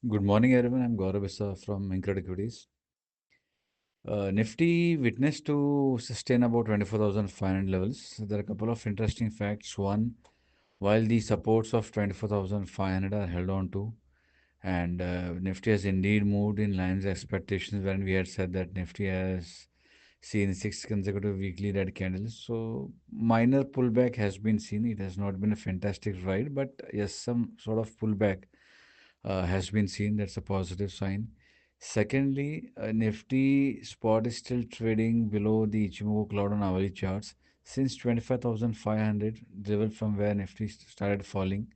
Good morning, everyone. I'm Gaurav Issa from InCred Equities. Nifty witnessed to sustain about 24,500 levels. There are a couple of interesting facts. One, while the supports of 24,500 are held on to, and Nifty has indeed moved in line with expectations when we had said that Nifty has seen six consecutive weekly red candles. So, minor pullback has been seen. It has not been a fantastic ride, but yes, some sort of pullback has been seen. That's a positive sign. Secondly, Nifty spot is still trading below the Ichimoku cloud on hourly charts since 25,500 level from where Nifty started falling.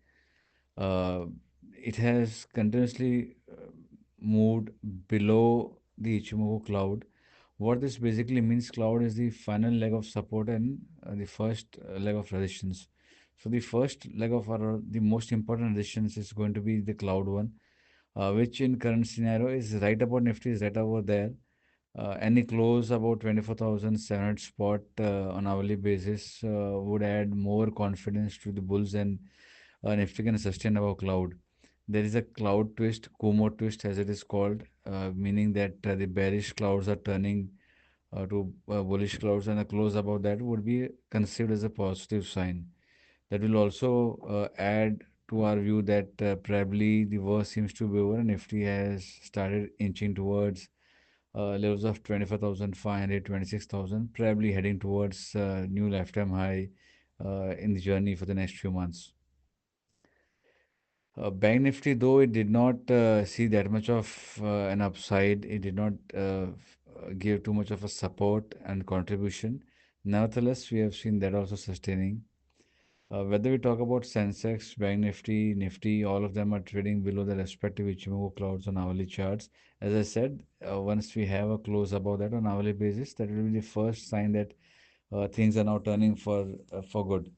Uh, it has continuously moved below the Ichimoku cloud. What this basically means, cloud is the final leg of support and the first leg of resistance. So the first leg of the most important resistance is going to be the cloud one, which in current scenario is right about Nifty is right over there. Any close about 24,700 spot on hourly basis would add more confidence to the bulls and Nifty can sustain above cloud. There is a cloud twist, Kumo twist as it is called, meaning that the bearish clouds are turning to bullish clouds, and a close above that would be considered as a positive sign. That will also add to our view that probably the worst seems to be over and Nifty has started inching towards levels of 25,500, 26,000, probably heading towards new lifetime high in the journey for the next few months. Bank Nifty, though it did not see that much of an upside, it did not give too much of a support and contribution. Nevertheless, we have seen that also sustaining. Whether we talk about Sensex, Bank Nifty, Nifty, all of them are trading below their respective Ichimoku clouds on hourly charts. As I said, once we have a close above that on hourly basis, that will be the first sign that things are now turning for good.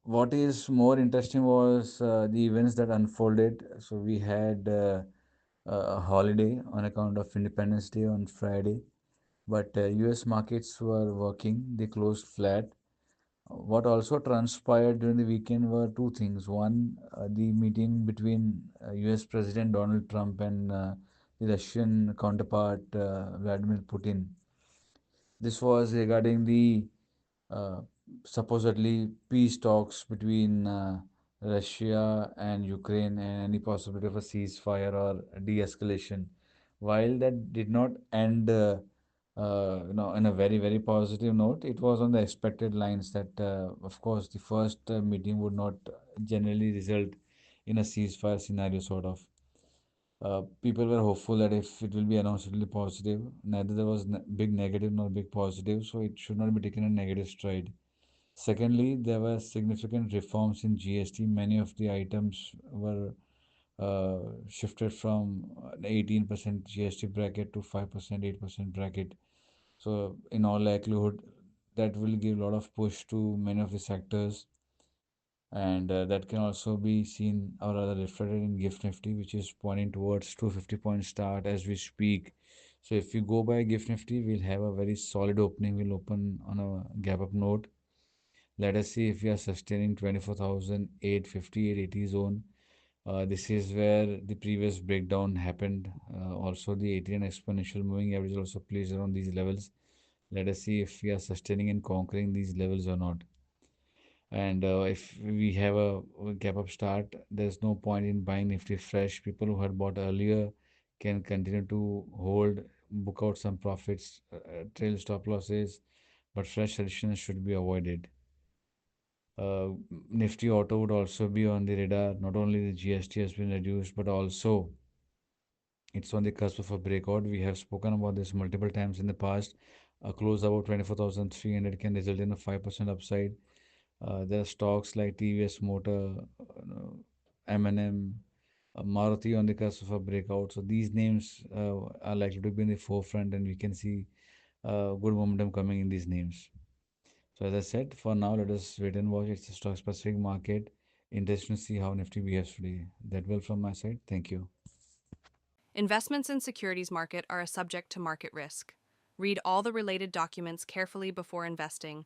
What is more interesting was the events that unfolded. So we had a holiday on account of Independence Day on Friday, but U.S. markets were working. They closed flat. What also transpired during the weekend were two things. One, the meeting between US President Donald Trump and the Russian counterpart Vladimir Putin. This was regarding the uh, supposedly peace talks between Russia and Ukraine and any possibility of a ceasefire or de-escalation. While that did not end, in a very very positive note, it was on the expected lines that, of course, the first meeting would not generally result in a ceasefire scenario, sort of. People were hopeful that if it will be announced, it will be positive. Neither there was big negative nor big positive, so it should not be taken a negative stride. Secondly, there were significant reforms in GST. Many of the items were shifted from 18% GST bracket to 5%, 8% bracket. So, in all likelihood, that will give a lot of push to many of the sectors, and that can also be seen or rather reflected in Gift Nifty, which is pointing towards 250 point start as we speak. So, if we go by Gift Nifty, we'll have a very solid opening. We'll open on a gap up note. Let us see if we are sustaining 24,850, 880 zone. This is where the previous breakdown happened. Also, the 80 exponential moving average also plays around these levels. Let us see if we are sustaining and conquering these levels or not. And if we have a gap up start, there's no point in buying Nifty fresh. People who had bought earlier can continue to hold, book out some profits, trail stop losses, but fresh additions should be avoided. Uh, Nifty Auto would also be on the radar. Not only the GST has been reduced, but also it's on the cusp of a breakout. We have spoken about this multiple times in the past. A close about 24,300 can result in a 5% upside. There are stocks like TVS Motor, M&M, Maruti on the cusp of a breakout. So these names are likely to be in the forefront, and we can see good momentum coming in these names. So as I said, for now, let us wait and watch. It's a stock specific market. Interesting to see how Nifty behaves today. That will from my side. Thank you. Investments in securities market are a subject to market risk. Read all the related documents carefully before investing.